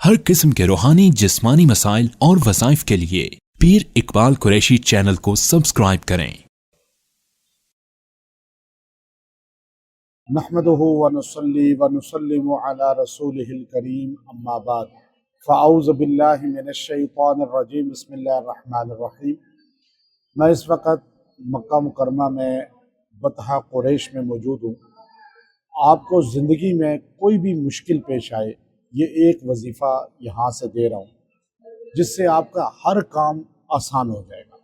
ہر قسم کے روحانی جسمانی مسائل اور وظائف کے لیے پیر اقبال قریشی چینل کو سبسکرائب کریں۔ نحمده ونصلي ونسلم على رسوله الكريم اما بعد فاعوذ باللہ من الشیطان الرجیم بسم اللہ الرحمن الرحیم۔ میں اس وقت مکہ مکرمہ میں بطحہ قریش میں موجود ہوں۔ آپ کو زندگی میں کوئی بھی مشکل پیش آئے، یہ ایک وظیفہ یہاں سے دے رہا ہوں جس سے آپ کا ہر کام آسان ہو جائے گا،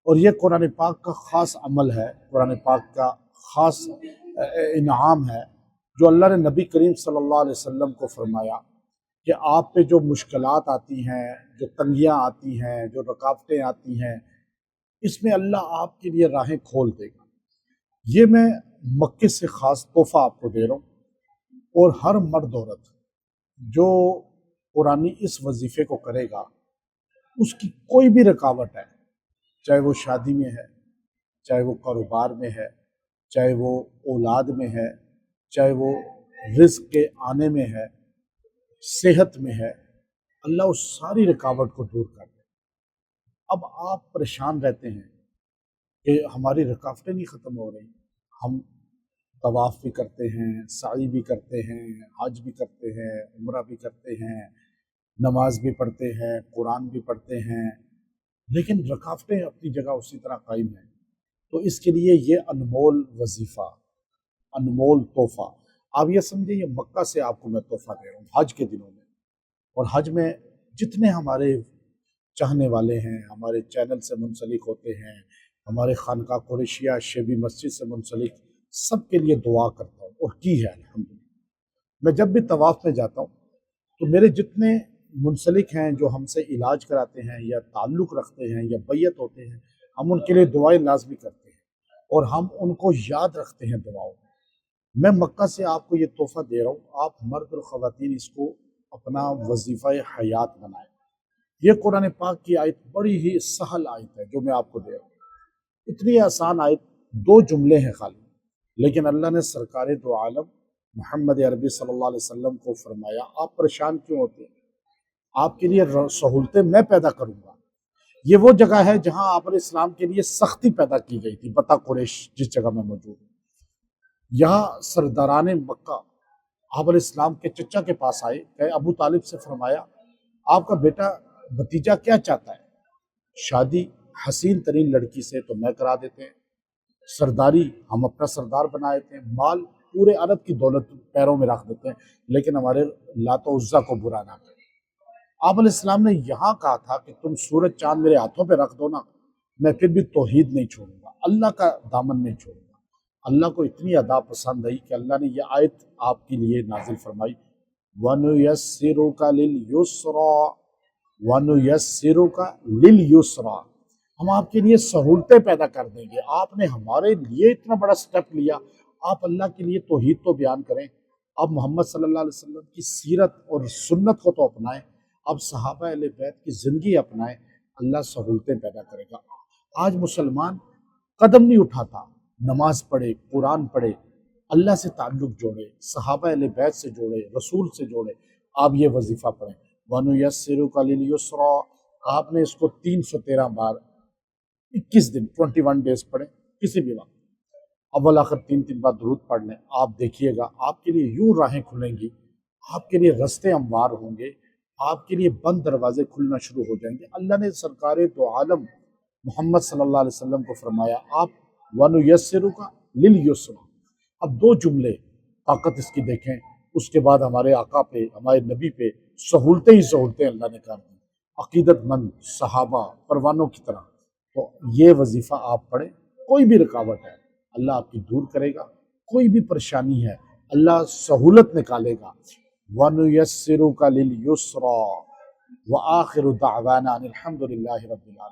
اور یہ قرآن پاک کا خاص عمل ہے، قرآن پاک کا خاص انعام ہے جو اللہ نے نبی کریم صلی اللہ علیہ وسلم کو فرمایا کہ آپ پہ جو مشکلات آتی ہیں، جو تنگیاں آتی ہیں، جو رکاوٹیں آتی ہیں، اس میں اللہ آپ کے لیے راہیں کھول دے گا۔ یہ میں مکے سے خاص تحفہ آپ کو دے رہا ہوں، اور ہر مرد عورت جو قرآنی اس وظیفے کو کرے گا، اس کی کوئی بھی رکاوٹ ہے، چاہے وہ شادی میں ہے، چاہے وہ کاروبار میں ہے، چاہے وہ اولاد میں ہے، چاہے وہ رزق کے آنے میں ہے، صحت میں ہے، اللہ اس ساری رکاوٹ کو دور کر دے۔ اب آپ پریشان رہتے ہیں کہ ہماری رکاوٹیں نہیں ختم ہو رہی، ہم طواف بھی کرتے ہیں، سعی بھی کرتے ہیں، حج بھی کرتے ہیں، عمرہ بھی کرتے ہیں، نماز بھی پڑھتے ہیں، قرآن بھی پڑھتے ہیں، لیکن رکاوٹیں اپنی جگہ اسی طرح قائم ہیں۔ تو اس کے لیے یہ انمول وظیفہ، انمول تحفہ، آپ یہ سمجھیں یہ مکہ سے آپ کو میں تحفہ دے رہا ہوں حج کے دنوں میں۔ اور حج میں جتنے ہمارے چاہنے والے ہیں، ہمارے چینل سے منسلک ہوتے ہیں، ہمارے خانقاہ قریشیہ شیبی مسجد سے منسلک، سب کے لیے دعا کرتا ہوں، اور کی ہے الحمدللہ۔ میں جب بھی طواف میں جاتا ہوں تو میرے جتنے منسلک ہیں جو ہم سے علاج کراتے ہیں یا تعلق رکھتے ہیں یا بیعت ہوتے ہیں، ہم ان کے لیے دعائیں لازمی کرتے ہیں، اور ہم ان کو یاد رکھتے ہیں دعاؤں میں۔ میں مکہ سے آپ کو یہ تحفہ دے رہا ہوں، آپ مرد اور خواتین اس کو اپنا وظیفہ حیات بنائیں۔ یہ قرآن پاک کی آیت بڑی ہی سہل آیت ہے جو میں آپ کو دے رہا ہوں، اتنی آسان آیت، 2 جملے ہیں خالی، لیکن اللہ نے سرکار دو عالم محمد عربی صلی اللہ علیہ وسلم کو فرمایا آپ پریشان کیوں ہوتے ہیں، آپ کے لیے سہولتیں میں پیدا کروں گا۔ یہ وہ جگہ ہے جہاں آپ علیہ السلام کے لیے سختی پیدا کی گئی تھی، بطح قریش جس جگہ میں موجود ہوں۔ یہاں سرداران مکہ آپ علیہ السلام کے چچا کے پاس آئے، کہ ابو طالب سے فرمایا آپ کا بیٹا بھتیجا کیا چاہتا ہے؟ شادی حسین ترین لڑکی سے تو میں کرا دیتے ہیں، سرداری ہم اپنا سردار بنا دیتے ہیں، مال پورے عرب کی دولت پیروں میں رکھ دیتے ہیں، لیکن ہمارے لات و عزا کو برا نہ کریں۔ آپ علیہ السلام نے یہاں کہا تھا کہ تم سورج چاند میرے ہاتھوں پہ رکھ دو نا، میں پھر بھی توحید نہیں چھوڑوں گا، اللہ کا دامن نہیں چھوڑوں گا۔ اللہ کو اتنی ادا پسند آئی کہ اللہ نے یہ آیت آپ کے لیے نازل فرمائی، وَنُيَسِّرُكَ لِلْيُسْرَى وَنُيَسِّرُكَ لِلْيُسْرَى، ہم آپ کے لیے سہولتیں پیدا کر دیں گے۔ آپ نے ہمارے لیے اتنا بڑا سٹیپ لیا، آپ اللہ کے لیے توحید تو بیان کریں، اب محمد صلی اللہ علیہ وسلم کی سیرت اور سنت کو تو اپنائیں، اب صحابہ اہل بیت کی زندگی اپنائیں، اللہ سہولتیں پیدا کرے گا۔ آج مسلمان قدم نہیں اٹھاتا، نماز پڑھے، قرآن پڑھے، اللہ سے تعلق جوڑے، صحابہ اہل بیت سے جوڑے، رسول سے جوڑے۔ آپ یہ وظیفہ پڑھیں، وَنُيَسِّرُكَ لِلْيُسْرَى، آپ نے اس کو 313 بار 21 دن 21 ڈیز پڑھیں، کسی بھی وقت اول آخر 3 بار درود پڑھ لیں، آپ دیکھیے گا آپ کے لیے یوں راہیں کھلیں گی، آپ کے لیے رستے ہموار ہوں گے، آپ کے لیے بند دروازے کھلنا شروع ہو جائیں گے۔ اللہ نے سرکار دو عالم محمد صلی اللہ علیہ وسلم کو فرمایا آپ وَنُيَسِّرُكَ لِلْيُسْرَى۔ اب 2 جملے طاقت اس کی دیکھیں، اس کے بعد ہمارے آقا پہ، ہمارے نبی پہ سہولتیں ہی سہولتیں اللہ نے کر دی، عقیدت مند صحابہ پروانوں کی طرح۔ تو یہ وظیفہ آپ پڑھیں، کوئی بھی رکاوٹ ہے اللہ آپ کی دور کرے گا، کوئی بھی پریشانی ہے اللہ سہولت نکالے گا۔ وَنُيَسِّرُكَ لِلْيُسْرَى وَآخِرُ دَعْوَانَا أَنِ الْحَمْدُ لِلَّهِ رَبِّ الْعَالَمِينَ۔